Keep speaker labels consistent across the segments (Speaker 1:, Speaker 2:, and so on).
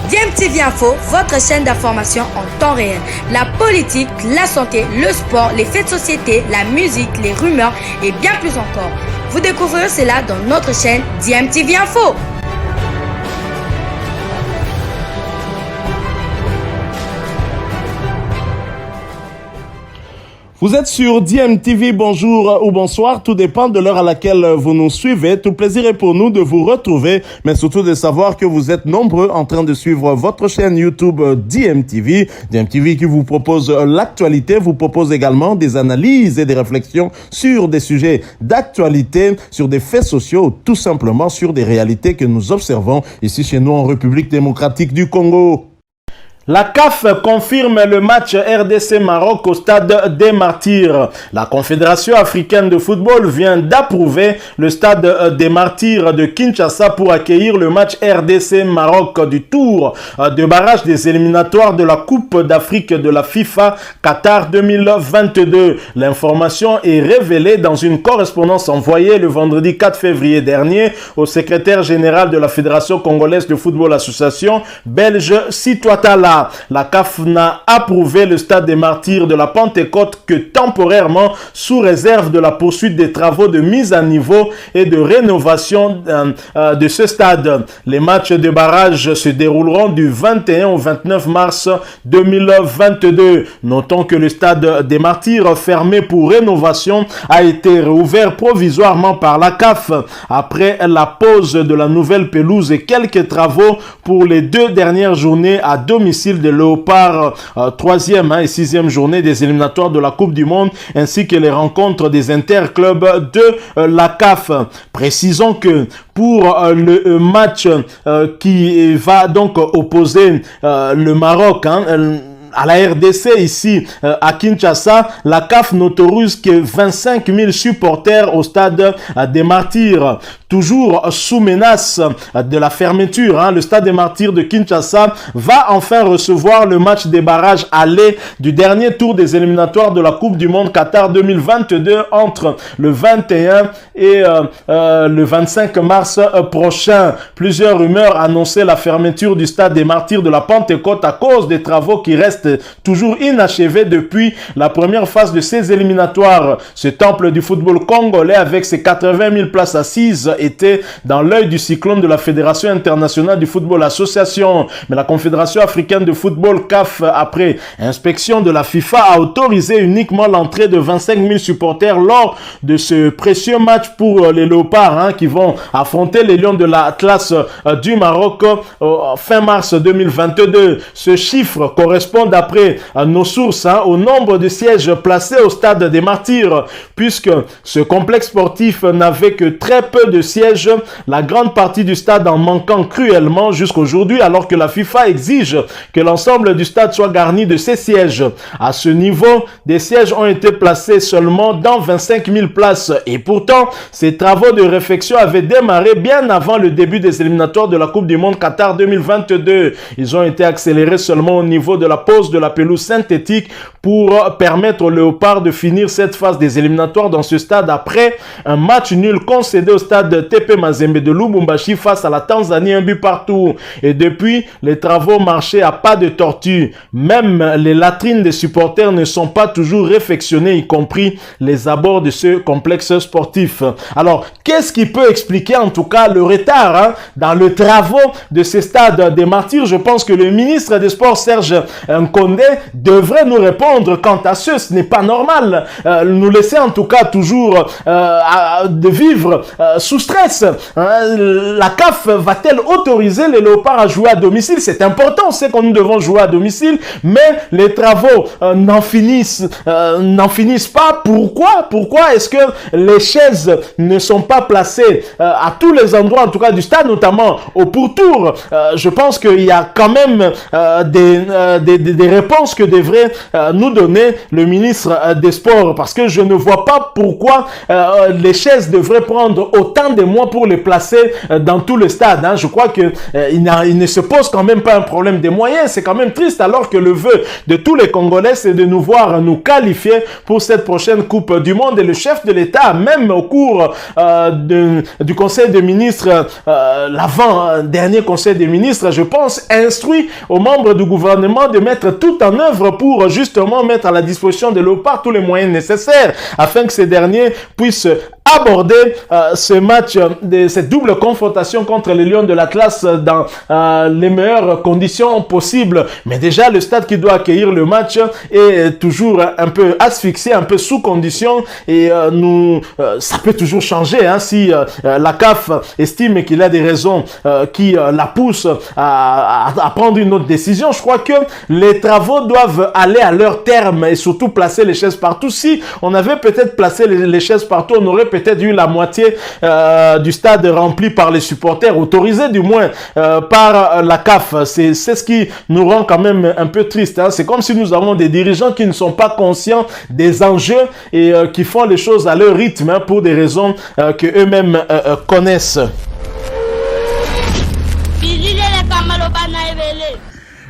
Speaker 1: DMTV Info, votre chaîne d'information en temps réel. La politique, la santé, le sport, les faits de société, la musique, les rumeurs et bien plus encore. Vous découvrirez cela dans notre chaîne DMTV Info.
Speaker 2: Vous êtes sur DMTV, bonjour ou bonsoir, tout dépend de l'heure à laquelle vous nous suivez. Tout plaisir est pour nous de vous retrouver, mais surtout de savoir que vous êtes nombreux en train de suivre votre chaîne YouTube DMTV. DMTV qui vous propose l'actualité, vous propose également des analyses et des réflexions sur des sujets d'actualité, sur des faits sociaux, tout simplement sur des réalités que nous observons ici chez nous en République démocratique du Congo. La CAF confirme le match RDC-Maroc au stade des Martyrs. La Confédération africaine de football vient d'approuver le stade des Martyrs de Kinshasa pour accueillir le match RDC-Maroc du tour de barrage des éliminatoires de la Coupe d'Afrique de la FIFA Qatar 2022. L'information est révélée dans une correspondance envoyée le vendredi 4 février dernier au secrétaire général de la Fédération congolaise de football association belge Sitwatala. La CAF n'a approuvé le stade des Martyrs de la Pentecôte que temporairement sous réserve de la poursuite des travaux de mise à niveau et de rénovation de ce stade. Les matchs de barrage se dérouleront du 21 au 29 mars 2022. Notons que le stade des Martyrs fermé pour rénovation a été réouvert provisoirement par la CAF après la pose de la nouvelle pelouse et quelques travaux pour les 2 dernières journées à domicile de Léopard, 3e et 6e journée des éliminatoires de la Coupe du Monde, ainsi que les rencontres des interclubs de la CAF. Précisons que pour le match qui va donc opposer le Maroc, à la RDC ici à Kinshasa, la CAF n'autorise que 25 000 supporters au stade des Martyrs. Toujours sous menace de la fermeture, le stade des Martyrs de Kinshasa va enfin recevoir le match des barrages aller du dernier tour des éliminatoires de la Coupe du Monde Qatar 2022 entre le 21 et le 25 mars prochain. Plusieurs rumeurs annonçaient la fermeture du stade des Martyrs de la Pentecôte à cause des travaux qui restent toujours inachevés depuis la première phase de ces éliminatoires. Ce temple du football congolais avec ses 80 000 places assises était dans l'œil du cyclone de la Fédération internationale du football association. Mais la Confédération africaine de football CAF, après inspection de la FIFA, a autorisé uniquement l'entrée de 25 000 supporters lors de ce précieux match pour les Léopards qui vont affronter les Lions de l'Atlas du Maroc fin mars 2022. Ce chiffre correspond d'après nos sources au nombre de sièges placés au stade des Martyrs, puisque ce complexe sportif n'avait que très peu de sièges, la grande partie du stade en manquant cruellement jusqu'aujourd'hui, alors que la FIFA exige que l'ensemble du stade soit garni de ces sièges. À ce niveau, des sièges ont été placés seulement dans 25 000 places et pourtant, ces travaux de réfection avaient démarré bien avant le début des éliminatoires de la Coupe du Monde Qatar 2022. Ils ont été accélérés seulement au niveau de la pose de la pelouse synthétique pour permettre aux Léopards de finir cette phase des éliminatoires dans ce stade après un match nul concédé au stade TP Mazembe de Lubumbashi face à la Tanzanie, un but partout. Et depuis, les travaux marchaient à pas de tortue. Même les latrines des supporters ne sont pas toujours réfectionnées, y compris les abords de ce complexe sportif. Alors, qu'est-ce qui peut expliquer en tout cas le retard dans le travaux de ce stade des Martyrs? Je pense que le ministre des Sports, Serge Nkondé, devrait nous répondre quant à ce. Ce n'est pas normal. Nous laisser en tout cas toujours de vivre sous stress. La CAF va-t-elle autoriser les Léopards à jouer à domicile? C'est important, c'est que nous devons jouer à domicile, mais les travaux n'en finissent pas. Pourquoi est-ce que les chaises ne sont pas placées à tous les endroits, en tout cas du stade, notamment au pourtour? Je pense qu'il y a quand même des des réponses que devrait nous donner le ministre des Sports, parce que je ne vois pas pourquoi les chaises devraient prendre autant de mois pour les placer dans tout le stade. Je crois que il ne se pose quand même pas un problème des moyens. C'est quand même triste, alors que le vœu de tous les Congolais, c'est de nous voir nous qualifier pour cette prochaine Coupe du Monde. Et le chef de l'État, même au cours du Conseil des ministres, l'avant-dernier Conseil des ministres, je pense, instruit aux membres du gouvernement de mettre tout en œuvre pour justement mettre à la disposition de Léopard tous les moyens nécessaires afin que ces derniers puissent aborder ce match, cette double confrontation contre les Lions de l'Atlas dans les meilleures conditions possibles. Mais déjà, le stade qui doit accueillir le match est toujours un peu asphyxié, un peu sous condition, et ça peut toujours changer si la CAF estime qu'il a des raisons qui la poussent à prendre une autre décision. Je crois que les travaux doivent aller à leur terme et surtout placer les chaises partout. Si on avait peut-être placé les chaises partout, on aurait peut-être eu la moitié du stade rempli par les supporters, autorisés du moins par la CAF. C'est ce qui nous rend quand même un peu triste. C'est comme si nous avons des dirigeants qui ne sont pas conscients des enjeux et qui font les choses à leur rythme pour des raisons que eux-mêmes connaissent.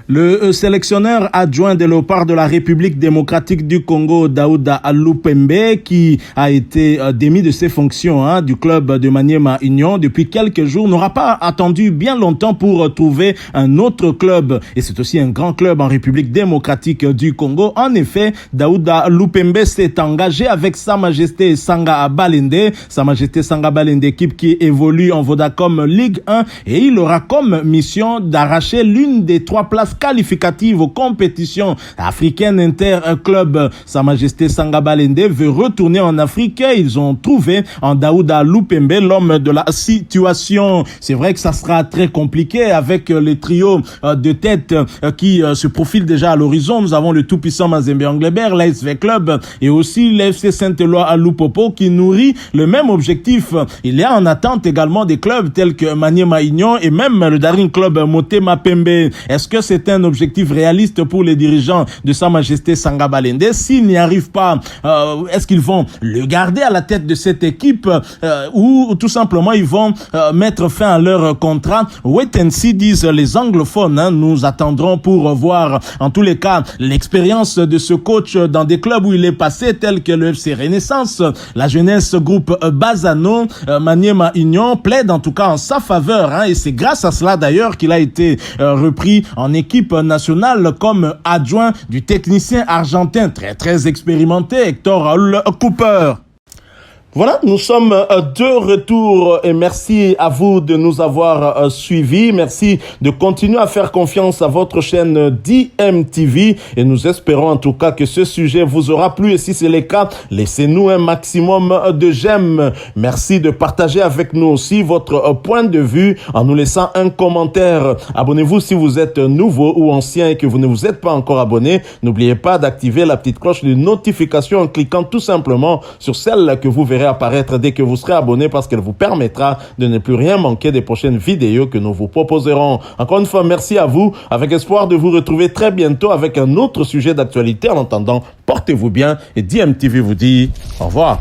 Speaker 2: Le sélectionneur adjoint des Léopards de la République démocratique du Congo, Daouda Alupembe, qui a été démis de ses fonctions du club de Maniema Union depuis quelques jours, n'aura pas attendu bien longtemps pour trouver un autre club. Et c'est aussi un grand club en République démocratique du Congo. En effet, Daouda Alupembe s'est engagé avec Sa Majesté Sanga Balende. Sa Majesté Sanga Balende, équipe qui évolue en Vodacom Ligue 1, et il aura comme mission d'arracher l'une des 3 places qualificative aux compétitions africaines interclubs. Sa Majesté Sanga Balende veut retourner en Afrique. Ils ont trouvé en Daouda Alupembe l'homme de la situation. C'est vrai que ça sera très compliqué avec les trios de tête qui se profilent déjà à l'horizon. Nous avons le tout-puissant Mazembe Anglebert, l'ASV Club, et aussi l'FC Saint-Éloi à Lupopo qui nourrit le même objectif. Il y a en attente également des clubs tels que Maniema Union et même le Daring Club Motema Pembe. Est-ce que c'est un objectif réaliste pour les dirigeants de Sa Majesté Sanga Balende? S'ils n'y arrivent pas, est-ce qu'ils vont le garder à la tête de cette équipe ou tout simplement ils vont mettre fin à leur contrat? Wait and see, disent les anglophones. Nous attendrons pour voir en tous les cas l'expérience de ce coach dans des clubs où il est passé, tels que le FC Renaissance, la jeunesse groupe Bazano. Maniema Union plaide en tout cas en sa faveur, et c'est grâce à cela d'ailleurs qu'il a été repris en équipe nationale comme adjoint du technicien argentin très expérimenté Hector Raúl Cooper. Voilà, nous sommes de retour et merci à vous de nous avoir suivis. Merci de continuer à faire confiance à votre chaîne DMTV et nous espérons en tout cas que ce sujet vous aura plu, et si c'est le cas, laissez-nous un maximum de j'aime. Merci de partager avec nous aussi votre point de vue en nous laissant un commentaire. Abonnez-vous si vous êtes nouveau ou ancien et que vous ne vous êtes pas encore abonné. N'oubliez pas d'activer la petite cloche de notification en cliquant tout simplement sur celle que vous verrez apparaître dès que vous serez abonné, parce qu'elle vous permettra de ne plus rien manquer des prochaines vidéos que nous vous proposerons. Encore une fois, merci à vous, avec espoir de vous retrouver très bientôt avec un autre sujet d'actualité. En attendant, portez-vous bien et DMTV vous dit au revoir.